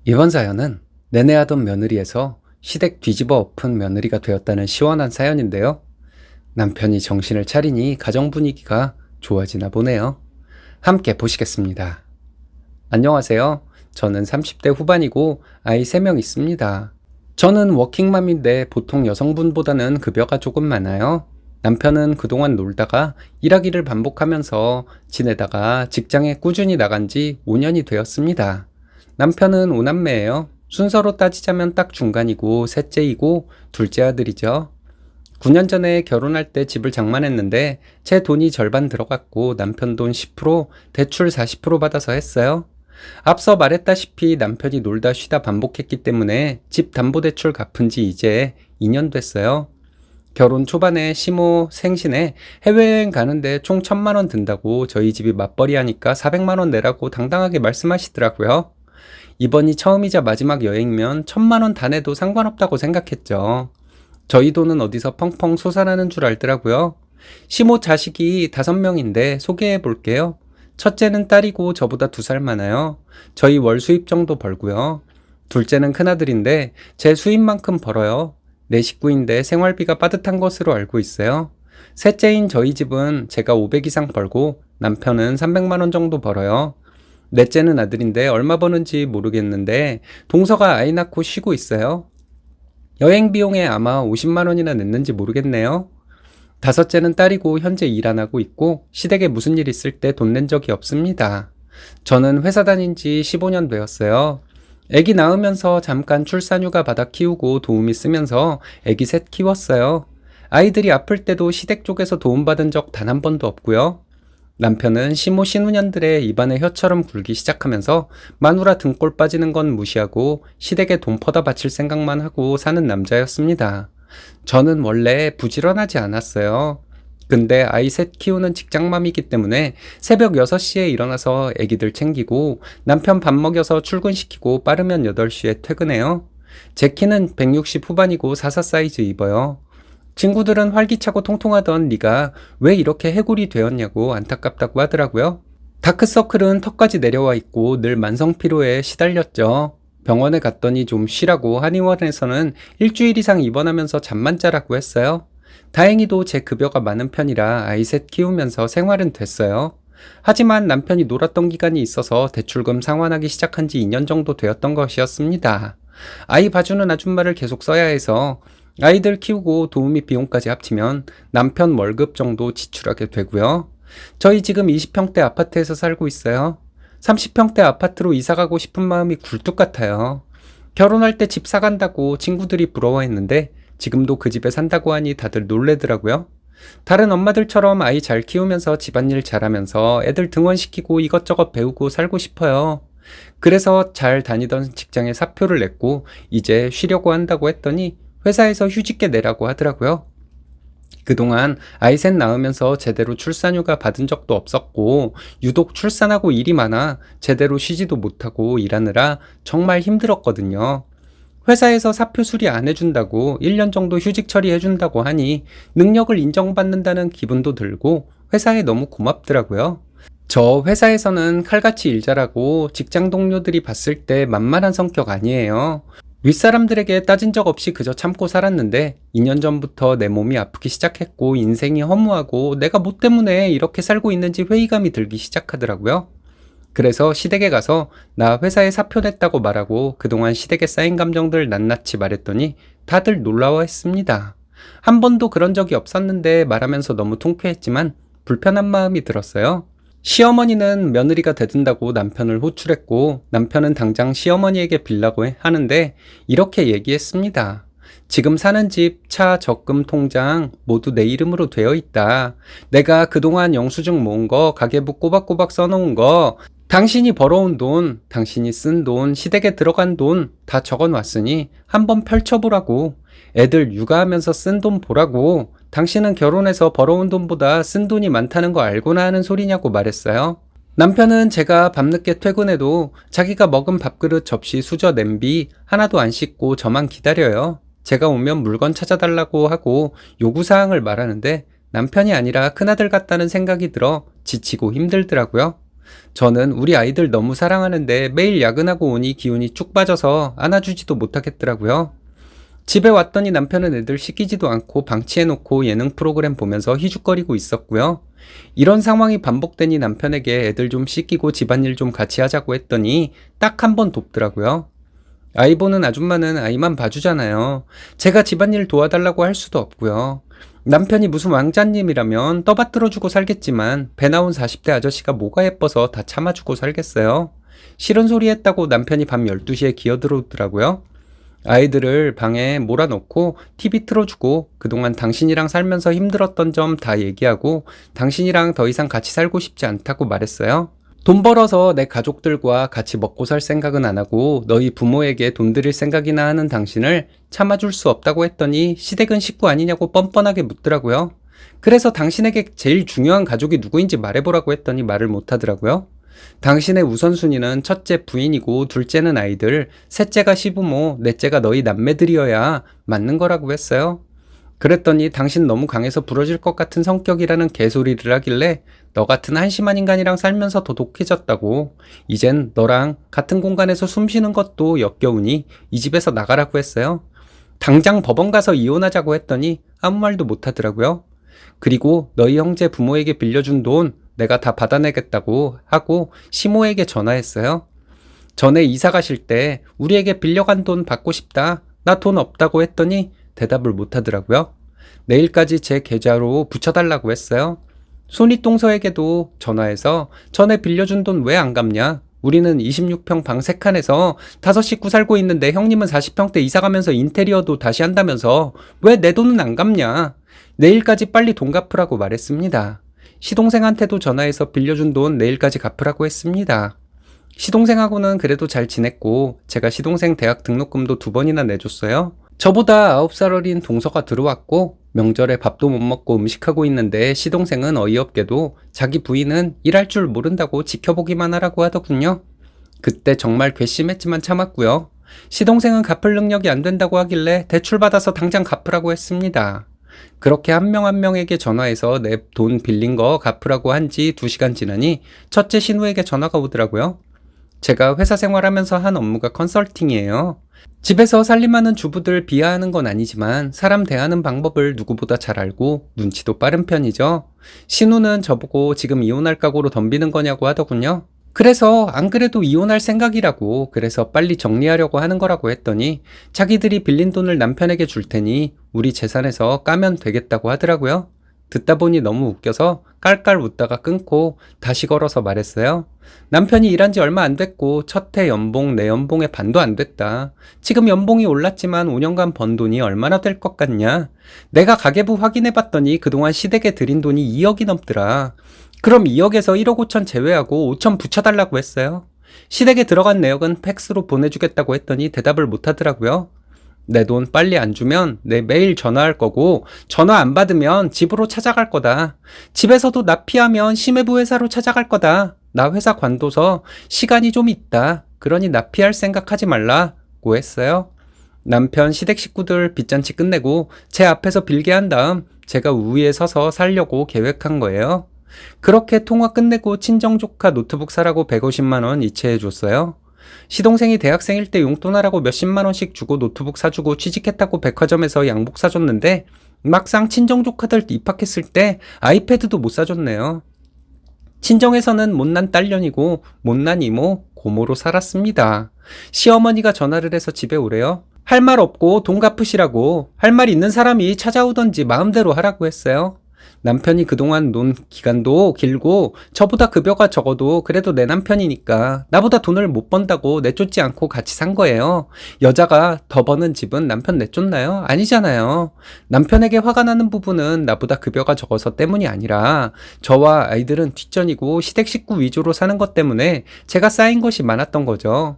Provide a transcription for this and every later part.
이번 사연은 내내 하던 며느리에서 시댁 뒤집어 엎은 며느리가 되었다는 시원한 사연인데요. 남편이 정신을 차리니 가정 분위기가 좋아지나 보네요. 함께 보시겠습니다. 안녕하세요. 저는 30대 후반이고 아이 3명 있습니다. 저는 워킹맘인데 보통 여성분보다는 급여가 조금 많아요. 남편은 그동안 놀다가 일하기를 반복하면서 지내다가 직장에 꾸준히 나간 지 5년이 되었습니다. 남편은 5남매예요. 순서로 따지자면 딱 중간이고 셋째이고 둘째 아들이죠. 9년 전에 결혼할 때 집을 장만했는데 제 돈이 절반 들어갔고 남편 돈 10%, 대출 40% 받아서 했어요. 앞서 말했다시피 남편이 놀다 쉬다 반복했기 때문에 집 담보대출 갚은 지 이제 2년 됐어요. 결혼 초반에 시모 생신에 해외여행 가는데 총 1,000만 원 든다고 저희 집이 맞벌이 하니까 400만 원 내라고 당당하게 말씀하시더라고요. 이번이 처음이자 마지막 여행이면 1,000만 원 다 내도 상관없다고 생각했죠. 저희 돈은 어디서 펑펑 솟아나는 줄 알더라고요. 시모 자식이 5명인데 소개해 볼게요. 첫째는 딸이고 저보다 2살 많아요. 저희 월 수입 정도 벌고요. 둘째는 큰아들인데 제 수입만큼 벌어요. 네 식구인데 생활비가 빠듯한 것으로 알고 있어요. 셋째인 저희 집은 제가 500 이상 벌고 남편은 300만 원 정도 벌어요. 넷째는 아들인데 얼마 버는지 모르겠는데 동서가 아이 낳고 쉬고 있어요. 여행 비용에 아마 50만 원이나 냈는지 모르겠네요. 다섯째는 딸이고 현재 일 안 하고 있고 시댁에 무슨 일 있을 때 돈 낸 적이 없습니다. 저는 회사 다닌 지 15년 되었어요. 아기 낳으면서 잠깐 출산휴가 받아 키우고 도우미 쓰면서 아기 셋 키웠어요. 아이들이 아플 때도 시댁 쪽에서 도움받은 적 단 한 번도 없고요. 남편은 시모 신혼년들에 입안에 혀처럼 굴기 시작하면서 마누라 등골 빠지는 건 무시하고 시댁에 돈 퍼다 바칠 생각만 하고 사는 남자였습니다. 저는 원래 부지런하지 않았어요. 근데 아이 셋 키우는 직장맘이기 때문에 새벽 6시에 일어나서 애기들 챙기고 남편 밥 먹여서 출근시키고 빠르면 8시에 퇴근해요. 제 키는 160 후반이고 44 사이즈 입어요. 친구들은 활기차고 통통하던 네가 왜 이렇게 해골이 되었냐고 안타깝다고 하더라고요. 다크서클은 턱까지 내려와 있고 늘 만성피로에 시달렸죠. 병원에 갔더니 좀 쉬라고 한의원에서는 일주일 이상 입원하면서 잠만 자라고 했어요. 다행히도 제 급여가 많은 편이라 아이 셋 키우면서 생활은 됐어요. 하지만 남편이 놀았던 기간이 있어서 대출금 상환하기 시작한 지 2년 정도 되었던 것이었습니다. 아이 봐주는 아줌마를 계속 써야 해서 아이들 키우고 도우미 비용까지 합치면 남편 월급 정도 지출하게 되고요. 저희 지금 20평대 아파트에서 살고 있어요. 30평대 아파트로 이사가고 싶은 마음이 굴뚝 같아요. 결혼할 때 집 사간다고 친구들이 부러워했는데 지금도 그 집에 산다고 하니 다들 놀래더라고요. 다른 엄마들처럼 아이 잘 키우면서 집안일 잘하면서 애들 등원시키고 이것저것 배우고 살고 싶어요. 그래서 잘 다니던 직장에 사표를 냈고 이제 쉬려고 한다고 했더니 회사에서 휴직계 내라고 하더라고요. 그동안 아이 셋 낳으면서 제대로 출산휴가 받은 적도 없었고 유독 출산하고 일이 많아 제대로 쉬지도 못하고 일하느라 정말 힘들었거든요. 회사에서 사표 수리 안 해준다고 1년 정도 휴직 처리해준다고 하니 능력을 인정받는다는 기분도 들고 회사에 너무 고맙더라고요. 저 회사에서는 칼같이 일 잘하고 직장 동료들이 봤을 때 만만한 성격 아니에요. 윗사람들에게 따진 적 없이 그저 참고 살았는데 2년 전부터 내 몸이 아프기 시작했고 인생이 허무하고 내가 뭐 때문에 이렇게 살고 있는지 회의감이 들기 시작하더라고요. 그래서 시댁에 가서 나 회사에 사표 냈다고 말하고 그동안 시댁에 쌓인 감정들 낱낱이 말했더니 다들 놀라워했습니다. 한 번도 그런 적이 없었는데 말하면서 너무 통쾌했지만 불편한 마음이 들었어요. 시어머니는 며느리가 대든다고 남편을 호출했고 남편은 당장 시어머니에게 빌라고 하는데 이렇게 얘기했습니다. 지금 사는 집, 차, 적금 통장 모두 내 이름으로 되어 있다. 내가 그동안 영수증 모은 거, 가계부 꼬박꼬박 써놓은 거, 당신이 벌어온 돈, 당신이 쓴 돈, 시댁에 들어간 돈 다 적어놨으니 한번 펼쳐보라고. 애들 육아하면서 쓴 돈 보라고. 당신은 결혼해서 벌어온 돈보다 쓴 돈이 많다는 거 알고나 하는 소리냐고 말했어요. 남편은 제가 밤늦게 퇴근해도 자기가 먹은 밥그릇, 접시, 수저, 냄비 하나도 안 씻고 저만 기다려요. 제가 오면 물건 찾아달라고 하고 요구사항을 말하는데 남편이 아니라 큰아들 같다는 생각이 들어 지치고 힘들더라고요. 저는 우리 아이들 너무 사랑하는데 매일 야근하고 오니 기운이 쭉 빠져서 안아주지도 못하겠더라고요. 집에 왔더니 남편은 애들 씻기지도 않고 방치해놓고 예능 프로그램 보면서 희죽거리고 있었고요. 이런 상황이 반복되니 남편에게 애들 좀 씻기고 집안일 좀 같이 하자고 했더니 딱 한 번 돕더라고요. 아이 보는 아줌마는 아이만 봐주잖아요. 제가 집안일 도와달라고 할 수도 없고요. 남편이 무슨 왕자님이라면 떠받들어주고 살겠지만 배 나온 40대 아저씨가 뭐가 예뻐서 다 참아주고 살겠어요. 싫은 소리 했다고 남편이 밤 12시에 기어들어오더라고요. 아이들을 방에 몰아넣고 TV 틀어주고 그동안 당신이랑 살면서 힘들었던 점 다 얘기하고 당신이랑 더 이상 같이 살고 싶지 않다고 말했어요. 돈 벌어서 내 가족들과 같이 먹고 살 생각은 안 하고 너희 부모에게 돈 드릴 생각이나 하는 당신을 참아줄 수 없다고 했더니 시댁은 식구 아니냐고 뻔뻔하게 묻더라고요. 그래서 당신에게 제일 중요한 가족이 누구인지 말해보라고 했더니 말을 못하더라고요. 당신의 우선순위는 첫째 부인이고 둘째는 아이들, 셋째가 시부모, 넷째가 너희 남매들이어야 맞는 거라고 했어요. 그랬더니 당신 너무 강해서 부러질 것 같은 성격이라는 개소리를 하길래 너 같은 한심한 인간이랑 살면서 더 독해졌다고 이젠 너랑 같은 공간에서 숨 쉬는 것도 역겨우니 이 집에서 나가라고 했어요. 당장 법원 가서 이혼하자고 했더니 아무 말도 못 하더라고요. 그리고 너희 형제 부모에게 빌려준 돈 내가 다 받아내겠다고 하고 시모에게 전화했어요. 전에 이사 가실 때 우리에게 빌려간 돈 받고 싶다. 나 돈 없다고 했더니 대답을 못 하더라고요. 내일까지 제 계좌로 붙여달라고 했어요. 손윗동서에게도 전화해서 전에 빌려준 돈 왜 안 갚냐? 우리는 26평 방 3칸에서 5식구 살고 있는데 형님은 40평대 이사 가면서 인테리어도 다시 한다면서 왜 내 돈은 안 갚냐? 내일까지 빨리 돈 갚으라고 말했습니다. 시동생한테도 전화해서 빌려준 돈 내일까지 갚으라고 했습니다. 시동생하고는 그래도 잘 지냈고 제가 시동생 대학 등록금도 2번이나 내줬어요. 저보다 9살 어린 동서가 들어왔고 명절에 밥도 못 먹고 음식하고 있는데 시동생은 어이없게도 자기 부인은 일할 줄 모른다고 지켜보기만 하라고 하더군요. 그때 정말 괘씸했지만 참았고요. 시동생은 갚을 능력이 안 된다고 하길래 대출받아서 당장 갚으라고 했습니다. 그렇게 한 명 한 명에게 전화해서 내 돈 빌린 거 갚으라고 한 지 2시간 지나니 첫째 신우에게 전화가 오더라고요. 제가 회사 생활하면서 한 업무가 컨설팅이에요. 집에서 살림하는 주부들 비하하는 건 아니지만 사람 대하는 방법을 누구보다 잘 알고 눈치도 빠른 편이죠. 신우는 저보고 지금 이혼할 각오로 덤비는 거냐고 하더군요. 그래서 안 그래도 이혼할 생각이라고 그래서 빨리 정리하려고 하는 거라고 했더니 자기들이 빌린 돈을 남편에게 줄 테니 우리 재산에서 까면 되겠다고 하더라고요. 듣다 보니 너무 웃겨서 깔깔 웃다가 끊고 다시 걸어서 말했어요. 남편이 일한 지 얼마 안 됐고 첫 해 연봉 내 연봉의 반도 안 됐다. 지금 연봉이 올랐지만 5년간 번 돈이 얼마나 될 것 같냐. 내가 가계부 확인해 봤더니 그동안 시댁에 들인 돈이 2억이 넘더라. 그럼 2억에서 1억 5천 제외하고 5천 붙여달라고 했어요. 시댁에 들어간 내역은 팩스로 보내주겠다고 했더니 대답을 못 하더라고요. 내 돈 빨리 안 주면 내 매일 전화할 거고 전화 안 받으면 집으로 찾아갈 거다. 집에서도 나 피하면 심해부 회사로 찾아갈 거다. 나 회사 관둬서 시간이 좀 있다. 그러니 나 피할 생각하지 말라고 했어요. 남편 시댁 식구들 빚잔치 끝내고 제 앞에서 빌게 한 다음 제가 우위에 서서 살려고 계획한 거예요. 그렇게 통화 끝내고 친정조카 노트북 사라고 150만 원 이체해 줬어요. 시동생이 대학생일 때 용돈하라고 몇십만 원씩 주고 노트북 사주고 취직했다고 백화점에서 양복 사줬는데 막상 친정조카들 입학했을 때 아이패드도 못 사줬네요. 친정에서는 못난 딸년이고 못난 이모, 고모로 살았습니다. 시어머니가 전화를 해서 집에 오래요. 할 말 없고 돈 갚으시라고 할 말 있는 사람이 찾아오던지 마음대로 하라고 했어요. 남편이 그동안 논 기간도 길고 저보다 급여가 적어도 그래도 내 남편이니까 나보다 돈을 못 번다고 내쫓지 않고 같이 산 거예요. 여자가 더 버는 집은 남편 내쫓나요? 아니잖아요. 남편에게 화가 나는 부분은 나보다 급여가 적어서 때문이 아니라 저와 아이들은 뒷전이고 시댁 식구 위주로 사는 것 때문에 제가 쌓인 것이 많았던 거죠.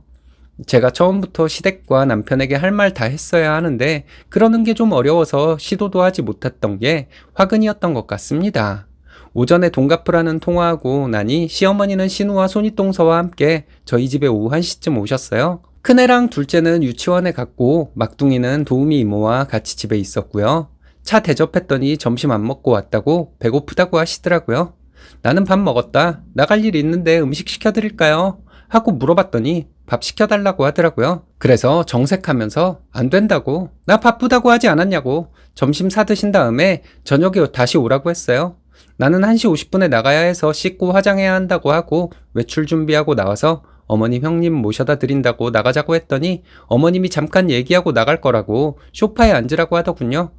제가 처음부터 시댁과 남편에게 할 말 다 했어야 하는데 그러는 게 좀 어려워서 시도도 하지 못했던 게 화근이었던 것 같습니다. 오전에 돈 갚으라는 통화하고 나니 시어머니는 신우와 손윗동서와 함께 저희 집에 오후 1시쯤 오셨어요. 큰애랑 둘째는 유치원에 갔고 막둥이는 도우미 이모와 같이 집에 있었고요. 차 대접했더니 점심 안 먹고 왔다고 배고프다고 하시더라고요. 나는 밥 먹었다. 나갈 일 있는데 음식 시켜드릴까요? 하고 물어봤더니 밥 시켜달라고 하더라고요. 그래서 정색하면서 안 된다고, 나 바쁘다고 하지 않았냐고 점심 사드신 다음에 저녁에 다시 오라고 했어요. 나는 1시 50분에 나가야 해서 씻고 화장해야 한다고 하고 외출 준비하고 나와서 어머님 형님 모셔다 드린다고 나가자고 했더니 어머님이 잠깐 얘기하고 나갈 거라고 소파에 앉으라고 하더군요.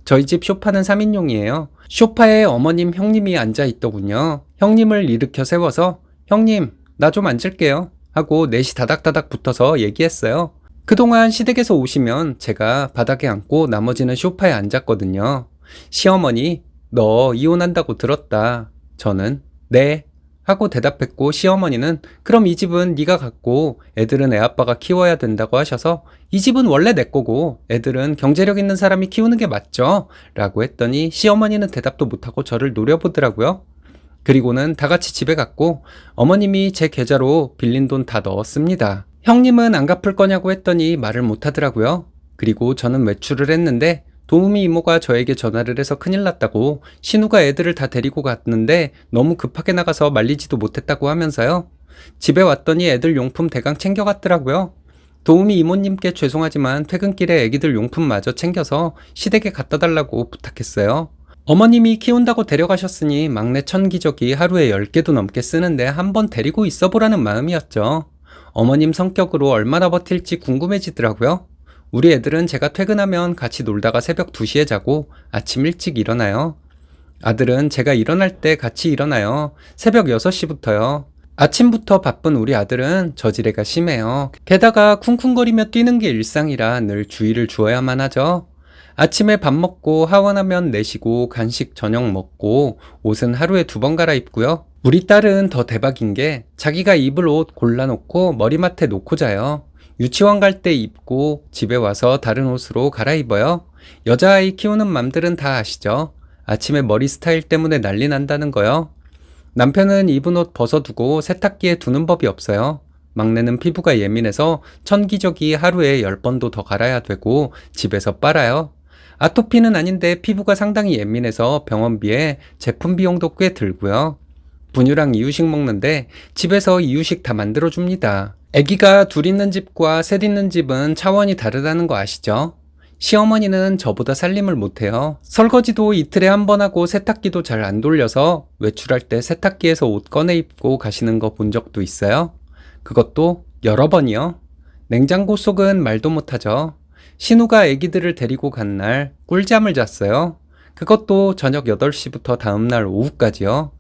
저희 집 소파는 3인용이에요. 소파에 어머님 형님이 앉아 있더군요. 형님을 일으켜 세워서 형님 나 좀 앉을게요 하고 넷이 다닥다닥 붙어서 얘기했어요. 그동안 시댁에서 오시면 제가 바닥에 앉고 나머지는 소파에 앉았거든요. 시어머니 너 이혼한다고 들었다. 저는 네 하고 대답했고 시어머니는 그럼 이 집은 네가 갖고 애들은 애 아빠가 키워야 된다고 하셔서 이 집은 원래 내 거고 애들은 경제력 있는 사람이 키우는 게 맞죠? 라고 했더니 시어머니는 대답도 못하고 저를 노려보더라고요. 그리고는 다 같이 집에 갔고 어머님이 제 계좌로 빌린 돈 다 넣었습니다. 형님은 안 갚을 거냐고 했더니 말을 못하더라고요. 그리고 저는 외출을 했는데 도우미 이모가 저에게 전화를 해서 큰일 났다고 신우가 애들을 다 데리고 갔는데 너무 급하게 나가서 말리지도 못했다고 하면서요. 집에 왔더니 애들 용품 대강 챙겨갔더라고요. 도우미 이모님께 죄송하지만 퇴근길에 애기들 용품마저 챙겨서 시댁에 갖다 달라고 부탁했어요. 어머님이 키운다고 데려가셨으니 막내 천기저귀 하루에 10개도 넘게 쓰는데 한번 데리고 있어보라는 마음이었죠. 어머님 성격으로 얼마나 버틸지 궁금해지더라고요. 우리 애들은 제가 퇴근하면 같이 놀다가 새벽 2시에 자고 아침 일찍 일어나요. 아들은 제가 일어날 때 같이 일어나요. 새벽 6시부터요. 아침부터 바쁜 우리 아들은 저지레가 심해요. 게다가 쿵쿵거리며 뛰는 게 일상이라 늘 주의를 주어야만 하죠. 아침에 밥 먹고 하원하면 내쉬고 간식 저녁 먹고 옷은 하루에 2번 갈아입고요. 우리 딸은 더 대박인 게 자기가 입을 옷 골라놓고 머리맡에 놓고 자요. 유치원 갈 때 입고 집에 와서 다른 옷으로 갈아입어요. 여자아이 키우는 맘들은 다 아시죠? 아침에 머리 스타일 때문에 난리 난다는 거요. 남편은 입은 옷 벗어두고 세탁기에 두는 법이 없어요. 막내는 피부가 예민해서 천기저귀 하루에 10번도 더 갈아야 되고 집에서 빨아요. 아토피는 아닌데 피부가 상당히 예민해서 병원비에 제품 비용도 꽤 들고요. 분유랑 이유식 먹는데 집에서 이유식 다 만들어줍니다. 아기가 둘 있는 집과 셋 있는 집은 차원이 다르다는 거 아시죠? 시어머니는 저보다 살림을 못해요. 설거지도 이틀에 한 번 하고 세탁기도 잘 안 돌려서 외출할 때 세탁기에서 옷 꺼내 입고 가시는 거 본 적도 있어요. 그것도 여러 번이요. 냉장고 속은 말도 못하죠. 신우가 아기들을 데리고 간 날 꿀잠을 잤어요. 그것도 저녁 8시부터 다음날 오후까지요.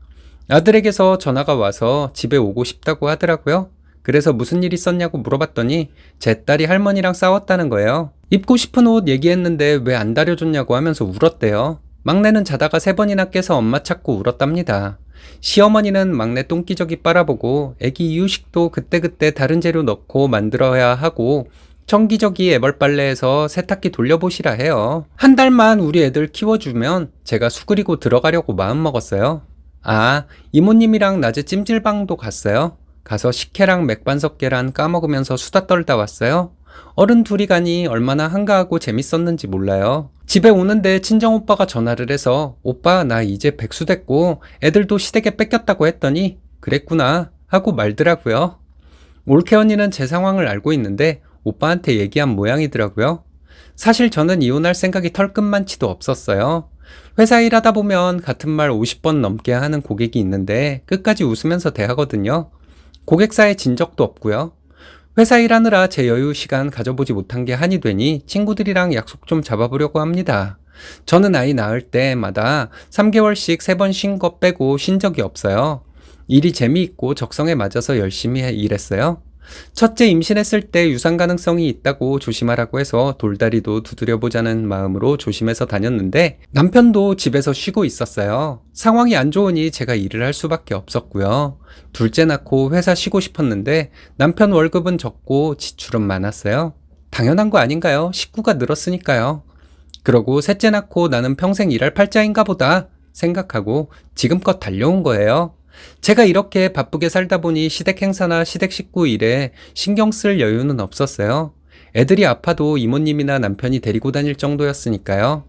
아들에게서 전화가 와서 집에 오고 싶다고 하더라고요. 그래서 무슨 일 있었냐고 물어봤더니 제 딸이 할머니랑 싸웠다는 거예요. 입고 싶은 옷 얘기했는데 왜 안 다려줬냐고 하면서 울었대요. 막내는 자다가 3번이나 깨서 엄마 찾고 울었답니다. 시어머니는 막내 똥기저귀 빨아보고 애기 이유식도 그때그때 다른 재료 넣고 만들어야 하고 청기저귀 애벌빨래해서 세탁기 돌려보시라 해요. 한 달만 우리 애들 키워주면 제가 수그리고 들어가려고 마음먹었어요. 아, 이모님이랑 낮에 찜질방도 갔어요. 가서 식혜랑 맥반석 계란 까먹으면서 수다 떨다 왔어요. 어른 둘이 가니 얼마나 한가하고 재밌었는지 몰라요. 집에 오는데 친정오빠가 전화를 해서 오빠 나 이제 백수 됐고 애들도 시댁에 뺏겼다고 했더니 그랬구나 하고 말더라고요. 올케 언니는 제 상황을 알고 있는데 오빠한테 얘기한 모양이더라고요. 사실 저는 이혼할 생각이 털끝만치도 없었어요. 회사 일하다 보면 같은 말 50번 넘게 하는 고객이 있는데 끝까지 웃으면서 대하거든요. 고객사에 진 적도 없고요. 회사 일하느라 제 여유 시간 가져보지 못한 게 한이 되니 친구들이랑 약속 좀 잡아보려고 합니다. 저는 아이 낳을 때마다 3개월씩 3번 쉰 거 빼고 쉰 적이 없어요. 일이 재미있고 적성에 맞아서 열심히 일했어요. 첫째 임신했을 때 유산 가능성이 있다고 조심하라고 해서 돌다리도 두드려보자는 마음으로 조심해서 다녔는데 남편도 집에서 쉬고 있었어요. 상황이 안 좋으니 제가 일을 할 수밖에 없었고요. 둘째 낳고 회사 쉬고 싶었는데 남편 월급은 적고 지출은 많았어요. 당연한 거 아닌가요? 식구가 늘었으니까요. 그러고 셋째 낳고 나는 평생 일할 팔자인가 보다 생각하고 지금껏 달려온 거예요. 제가 이렇게 바쁘게 살다 보니 시댁 행사나 시댁 식구 일에 신경 쓸 여유는 없었어요. 애들이 아파도 이모님이나 남편이 데리고 다닐 정도였으니까요.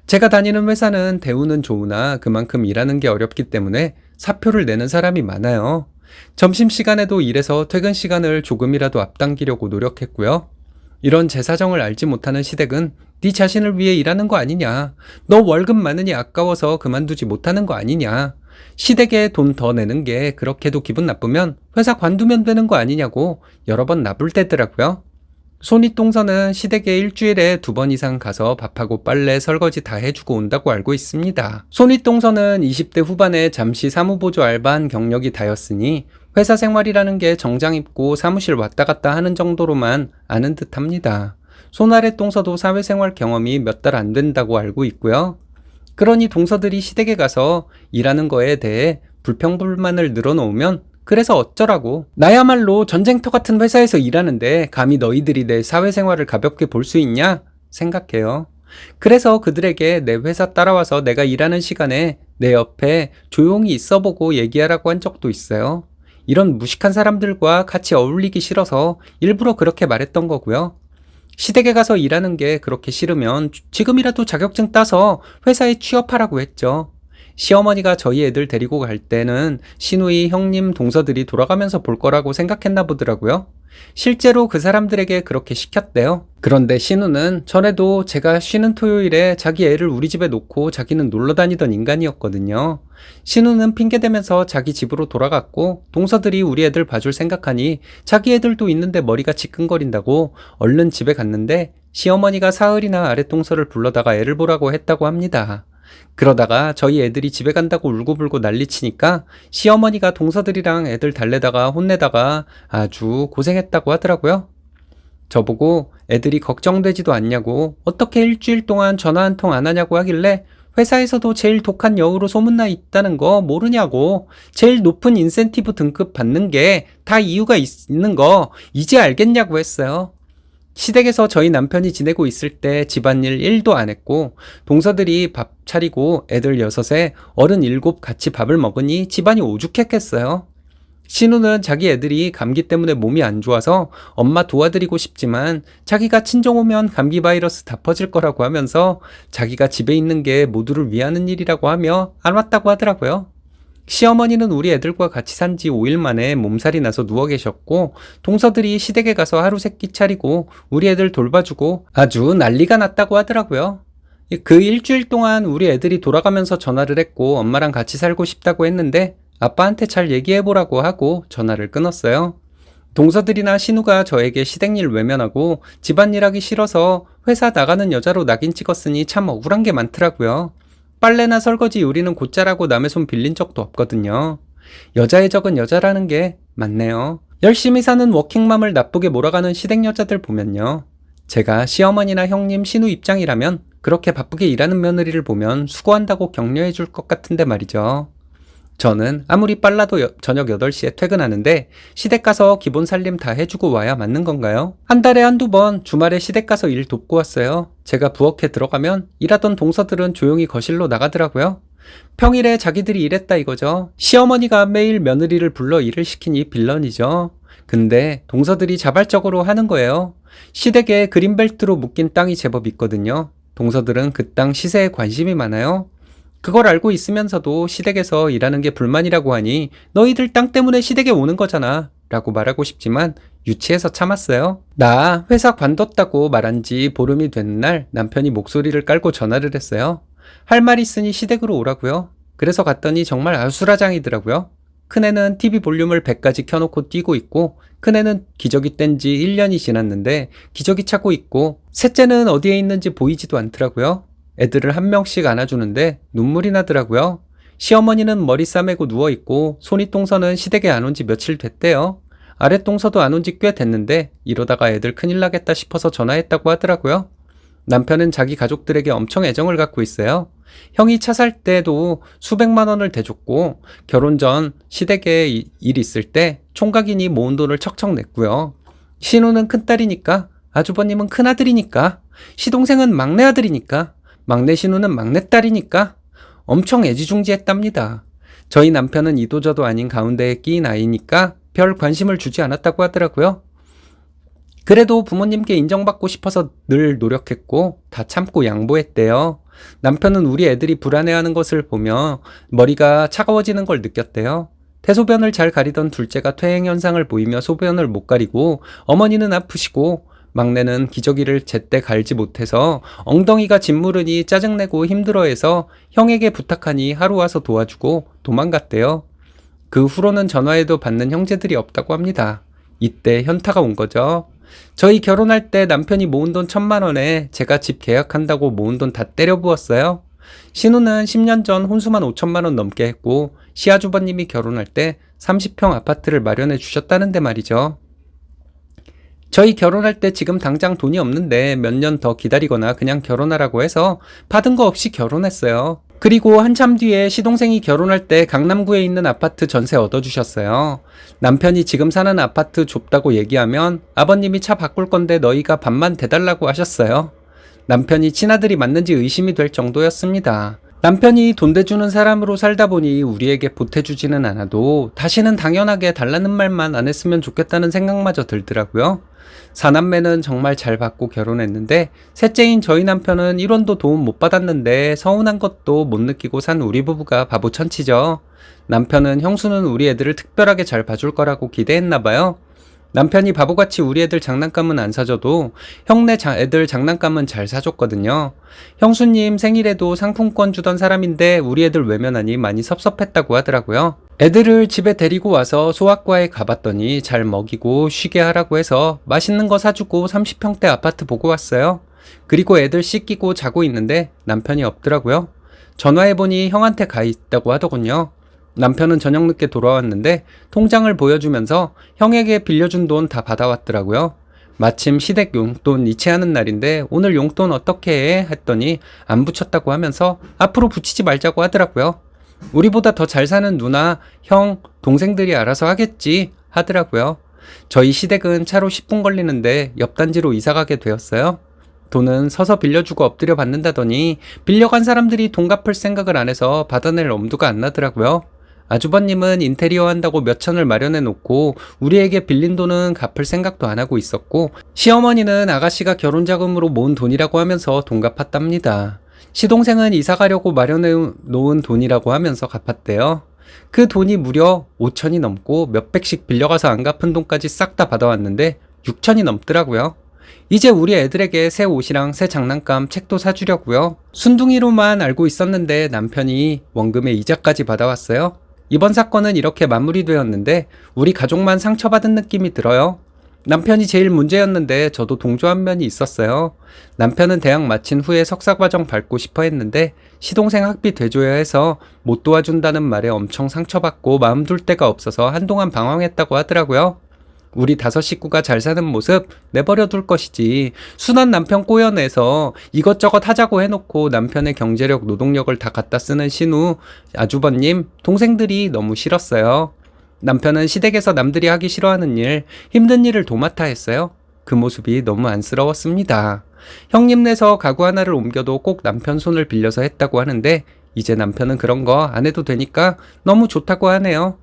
제가 다니는 회사는 대우는 좋으나 그만큼 일하는 게 어렵기 때문에 사표를 내는 사람이 많아요. 점심시간에도 일해서 퇴근 시간을 조금이라도 앞당기려고 노력했고요. 이런 제 사정을 알지 못하는 시댁은 네 자신을 위해 일하는 거 아니냐. 너 월급 많으니 아까워서 그만두지 못하는 거 아니냐. 시댁에 돈 더 내는 게 그렇게도 기분 나쁘면 회사 관두면 되는 거 아니냐고 여러 번 나불대더라고요. 손윗동서는 시댁에 일주일에 2번 이상 가서 밥하고 빨래, 설거지 다 해주고 온다고 알고 있습니다. 손윗동서는 20대 후반에 잠시 사무보조 알바한 경력이 다였으니 회사 생활이라는 게 정장 입고 사무실 왔다 갔다 하는 정도로만 아는 듯 합니다. 손아래 동서도 사회생활 경험이 몇 달 안 된다고 알고 있고요. 그러니 동서들이 시댁에 가서 일하는 거에 대해 불평불만을 늘어놓으면 그래서 어쩌라고. 나야말로 전쟁터 같은 회사에서 일하는데 감히 너희들이 내 사회생활을 가볍게 볼 수 있냐? 생각해요. 그래서 그들에게 내 회사 따라와서 내가 일하는 시간에 내 옆에 조용히 있어보고 얘기하라고 한 적도 있어요. 이런 무식한 사람들과 같이 어울리기 싫어서 일부러 그렇게 말했던 거고요. 시댁에 가서 일하는 게 그렇게 싫으면 지금이라도 자격증 따서 회사에 취업하라고 했죠. 시어머니가 저희 애들 데리고 갈 때는 시누이, 형님, 동서들이 돌아가면서 볼 거라고 생각했나 보더라고요. 실제로 그 사람들에게 그렇게 시켰대요. 그런데 신우는 전에도 제가 쉬는 토요일에 자기 애를 우리 집에 놓고 자기는 놀러 다니던 인간이었거든요. 신우는 핑계대면서 자기 집으로 돌아갔고 동서들이 우리 애들 봐줄 생각하니 자기 애들도 있는데 머리가 지끈거린다고 얼른 집에 갔는데 시어머니가 사흘이나 아랫동서를 불러다가 애를 보라고 했다고 합니다. 그러다가 저희 애들이 집에 간다고 울고불고 난리치니까 시어머니가 동서들이랑 애들 달래다가 혼내다가 아주 고생했다고 하더라고요. 저보고 애들이 걱정되지도 않냐고 어떻게 일주일 동안 전화 한 통 안 하냐고 하길래 회사에서도 제일 독한 여우로 소문나 있다는 거 모르냐고. 제일 높은 인센티브 등급 받는 게 다 이유가 있는 거 이제 알겠냐고 했어요. 시댁에서 저희 남편이 지내고 있을 때 집안일 1도 안 했고 동서들이 밥 차리고 애들 6에 어른 7 같이 밥을 먹으니 집안이 오죽했겠어요. 신우는 자기 애들이 감기 때문에 몸이 안 좋아서 엄마 도와드리고 싶지만 자기가 친정 오면 감기 바이러스 다 퍼질 거라고 하면서 자기가 집에 있는 게 모두를 위하는 일이라고 하며 안 왔다고 하더라고요. 시어머니는 우리 애들과 같이 산 지 5일 만에 몸살이 나서 누워 계셨고 동서들이 시댁에 가서 하루 세끼 차리고 우리 애들 돌봐주고 아주 난리가 났다고 하더라고요. 그 일주일 동안 우리 애들이 돌아가면서 전화를 했고 엄마랑 같이 살고 싶다고 했는데 아빠한테 잘 얘기해보라고 하고 전화를 끊었어요. 동서들이나 신우가 저에게 시댁일 외면하고 집안일 하기 싫어서 회사 나가는 여자로 낙인 찍었으니 참 억울한 게 많더라고요. 빨래나 설거지 요리는 곧잘하고 남의 손 빌린 적도 없거든요. 여자의 적은 여자라는 게 맞네요. 열심히 사는 워킹맘을 나쁘게 몰아가는 시댁 여자들 보면요. 제가 시어머니나 형님, 신우 입장이라면 그렇게 바쁘게 일하는 며느리를 보면 수고한다고 격려해 줄 것 같은데 말이죠. 저는 아무리 빨라도 저녁 8시에 퇴근하는데 시댁 가서 기본 살림 다 해주고 와야 맞는 건가요? 한 달에 한두 번 주말에 시댁 가서 일 돕고 왔어요. 제가 부엌에 들어가면 일하던 동서들은 조용히 거실로 나가더라고요. 평일에 자기들이 일했다 이거죠. 시어머니가 매일 며느리를 불러 일을 시키니 빌런이죠. 근데 동서들이 자발적으로 하는 거예요. 시댁에 그린벨트로 묶인 땅이 제법 있거든요. 동서들은 그 땅 시세에 관심이 많아요. 그걸 알고 있으면서도 시댁에서 일하는 게 불만이라고 하니 너희들 땅 때문에 시댁에 오는 거잖아 라고 말하고 싶지만 유치해서 참았어요. 나 회사 관뒀다고 말한 지 보름이 된 날 남편이 목소리를 깔고 전화를 했어요. 할 말 있으니 시댁으로 오라고요. 그래서 갔더니 정말 아수라장이더라고요. 큰애는 TV 볼륨을 100까지 켜놓고 뛰고 있고 큰애는 기저귀 뗀 지 1년이 지났는데 기저귀 차고 있고 셋째는 어디에 있는지 보이지도 않더라고요. 애들을 한 명씩 안아주는데 눈물이 나더라고요. 시어머니는 머리 싸매고 누워있고 손윗동서는 시댁에 안 온 지 며칠 됐대요. 아랫동서도 안 온 지 꽤 됐는데 이러다가 애들 큰일 나겠다 싶어서 전화했다고 하더라고요. 남편은 자기 가족들에게 엄청 애정을 갖고 있어요. 형이 차 살 때도 수백만 원을 대줬고 결혼 전 시댁에 일 있을 때 총각이니 모은 돈을 척척 냈고요. 신우는 큰딸이니까 아주버님은 큰아들이니까 시동생은 막내아들이니까 막내 신우는 막내딸이니까 엄청 애지중지했답니다. 저희 남편은 이도저도 아닌 가운데에 끼인 아이니까 별 관심을 주지 않았다고 하더라고요. 그래도 부모님께 인정받고 싶어서 늘 노력했고 다 참고 양보했대요. 남편은 우리 애들이 불안해하는 것을 보며 머리가 차가워지는 걸 느꼈대요. 대소변을 잘 가리던 둘째가 퇴행 현상을 보이며 소변을 못 가리고 어머니는 아프시고 막내는 기저귀를 제때 갈지 못해서 엉덩이가 짓무르니 짜증내고 힘들어해서 형에게 부탁하니 하루 와서 도와주고 도망갔대요. 그 후로는 전화해도 받는 형제들이 없다고 합니다. 이때 현타가 온 거죠. 저희 결혼할 때 남편이 모은 돈 1,000만 원에 제가 집 계약한다고 모은 돈 다 때려 부었어요. 신우는 10년 전 혼수만 5천만 원 넘게 했고 시아주버님이 결혼할 때 30평 아파트를 마련해 주셨다는데 말이죠. 저희 결혼할 때 지금 당장 돈이 없는데 몇 년 더 기다리거나 그냥 결혼하라고 해서 받은 거 없이 결혼했어요. 그리고 한참 뒤에 시동생이 결혼할 때 강남구에 있는 아파트 전세 얻어주셨어요. 남편이 지금 사는 아파트 좁다고 얘기하면 아버님이 차 바꿀 건데 너희가 반만 대달라고 하셨어요. 남편이 친아들이 맞는지 의심이 될 정도였습니다. 남편이 돈 대주는 사람으로 살다 보니 우리에게 보태주지는 않아도 다시는 당연하게 달라는 말만 안 했으면 좋겠다는 생각마저 들더라고요. 사남매는 정말 잘 받고 결혼했는데 셋째인 저희 남편은 1원도 도움 못 받았는데 서운한 것도 못 느끼고 산 우리 부부가 바보 천치죠. 남편은 형수는 우리 애들을 특별하게 잘 봐줄 거라고 기대했나 봐요. 남편이 바보같이 우리 애들 장난감은 안 사줘도 형네 애들 장난감은 잘 사줬거든요. 형수님 생일에도 상품권 주던 사람인데 우리 애들 외면하니 많이 섭섭했다고 하더라고요. 애들을 집에 데리고 와서 소아과에 가봤더니 잘 먹이고 쉬게 하라고 해서 맛있는 거 사주고 30평대 아파트 보고 왔어요. 그리고 애들 씻기고 자고 있는데 남편이 없더라고요. 전화해보니 형한테 가 있다고 하더군요. 남편은 저녁 늦게 돌아왔는데 통장을 보여주면서 형에게 빌려준 돈 다 받아왔더라고요. 마침 시댁 용돈 이체하는 날인데 오늘 용돈 어떻게 해? 했더니 안 붙였다고 하면서 앞으로 붙이지 말자고 하더라고요. 우리보다 더 잘 사는 누나, 형, 동생들이 알아서 하겠지 하더라고요. 저희 시댁은 차로 10분 걸리는데 옆 단지로 이사가게 되었어요. 돈은 서서 빌려주고 엎드려 받는다더니 빌려간 사람들이 돈 갚을 생각을 안 해서 받아낼 엄두가 안 나더라고요. 아주버님은 인테리어 한다고 몇 천을 마련해 놓고 우리에게 빌린 돈은 갚을 생각도 안 하고 있었고 시어머니는 아가씨가 결혼 자금으로 모은 돈이라고 하면서 돈 갚았답니다. 시동생은 이사 가려고 마련해 놓은 돈이라고 하면서 갚았대요. 그 돈이 무려 5천이 넘고 몇백씩 빌려가서 안 갚은 돈까지 싹 다 받아왔는데 6천이 넘더라고요. 이제 우리 애들에게 새 옷이랑 새 장난감, 책도 사주려고요. 순둥이로만 알고 있었는데 남편이 원금에 이자까지 받아왔어요. 이번 사건은 이렇게 마무리되었는데 우리 가족만 상처받은 느낌이 들어요. 남편이 제일 문제였는데 저도 동조한 면이 있었어요. 남편은 대학 마친 후에 석사과정 밟고 싶어 했는데 시동생 학비 대줘야 해서 못 도와준다는 말에 엄청 상처받고 마음 둘 데가 없어서 한동안 방황했다고 하더라고요. 우리 5 식구가 잘 사는 모습 내버려 둘 것이지 순한 남편 꼬여내서 이것저것 하자고 해놓고 남편의 경제력, 노동력을 다 갖다 쓰는 신우, 아주버님, 동생들이 너무 싫었어요. 남편은 시댁에서 남들이 하기 싫어하는 일, 힘든 일을 도맡아 했어요. 그 모습이 너무 안쓰러웠습니다. 형님네서 가구 하나를 옮겨도 꼭 남편 손을 빌려서 했다고 하는데 이제 남편은 그런 거 안 해도 되니까 너무 좋다고 하네요.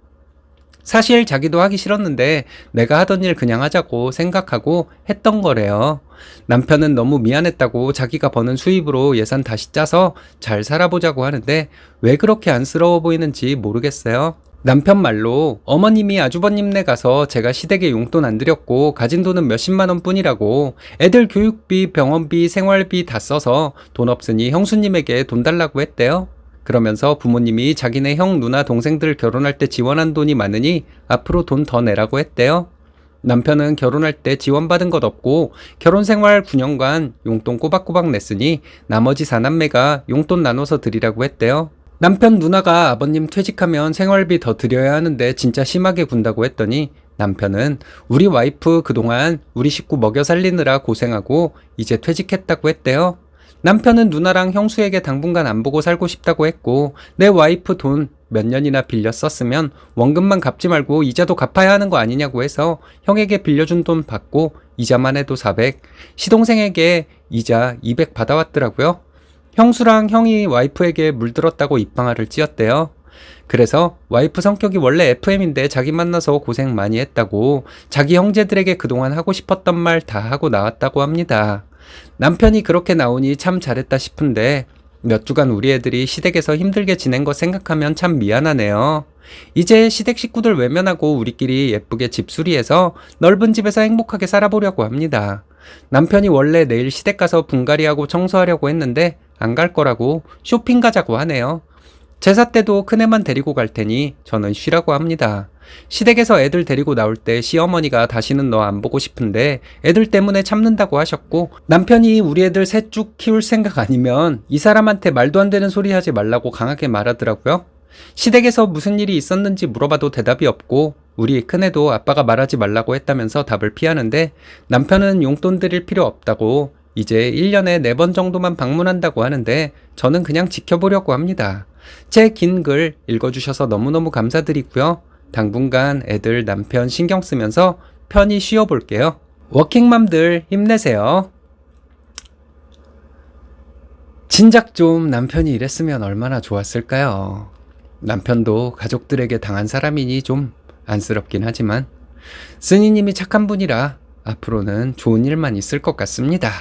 사실 자기도 하기 싫었는데 내가 하던 일 그냥 하자고 생각하고 했던 거래요. 남편은 너무 미안했다고 자기가 버는 수입으로 예산 다시 짜서 잘 살아보자고 하는데 왜 그렇게 안쓰러워 보이는지 모르겠어요. 남편 말로 어머님이 아주버님네 가서 제가 시댁에 용돈 안 드렸고 가진 돈은 몇십만 원 뿐이라고 애들 교육비, 병원비, 생활비 다 써서 돈 없으니 형수님에게 돈 달라고 했대요. 그러면서 부모님이 자기네 형, 누나, 동생들 결혼할 때 지원한 돈이 많으니 앞으로 돈 더 내라고 했대요. 남편은 결혼할 때 지원받은 것 없고 결혼생활 9년간 용돈 꼬박꼬박 냈으니 나머지 4남매가 용돈 나눠서 드리라고 했대요. 남편 누나가 아버님 퇴직하면 생활비 더 드려야 하는데 진짜 심하게 군다고 했더니 남편은 우리 와이프 그동안 우리 식구 먹여 살리느라 고생하고 이제 퇴직했다고 했대요. 남편은 누나랑 형수에게 당분간 안 보고 살고 싶다고 했고 내 와이프 돈 몇 년이나 빌려 썼으면 원금만 갚지 말고 이자도 갚아야 하는 거 아니냐고 해서 형에게 빌려준 돈 받고 이자만 해도 400, 시동생에게 이자 200 받아왔더라고요. 형수랑 형이 와이프에게 물들었다고 입방아를 찧었대요. 그래서 와이프 성격이 원래 FM인데 자기 만나서 고생 많이 했다고 자기 형제들에게 그동안 하고 싶었던 말 다 하고 나왔다고 합니다. 남편이 그렇게 나오니 참 잘했다 싶은데 몇 주간 우리 애들이 시댁에서 힘들게 지낸 거 생각하면 참 미안하네요. 이제 시댁 식구들 외면하고 우리끼리 예쁘게 집수리해서 넓은 집에서 행복하게 살아보려고 합니다. 남편이 원래 내일 시댁 가서 분갈이하고 청소하려고 했는데 안 갈 거라고 쇼핑 가자고 하네요. 제사 때도 큰애만 데리고 갈 테니 저는 쉬라고 합니다. 시댁에서 애들 데리고 나올 때 시어머니가 다시는 너 안 보고 싶은데 애들 때문에 참는다고 하셨고, 남편이 우리 애들 셋 쭉 키울 생각 아니면 이 사람한테 말도 안 되는 소리 하지 말라고 강하게 말하더라고요. 시댁에서 무슨 일이 있었는지 물어봐도 대답이 없고, 우리 큰애도 아빠가 말하지 말라고 했다면서 답을 피하는데, 남편은 용돈 드릴 필요 없다고 이제 1년에 4번 정도만 방문한다고 하는데 저는 그냥 지켜보려고 합니다. 제 긴 글 읽어주셔서 너무너무 감사드리고요. 당분간 애들 남편 신경 쓰면서 편히 쉬어볼게요. 워킹맘들 힘내세요. 진작 좀 남편이 이랬으면 얼마나 좋았을까요? 남편도 가족들에게 당한 사람이니 좀 안쓰럽긴 하지만 스니님이 착한 분이라 앞으로는 좋은 일만 있을 것 같습니다.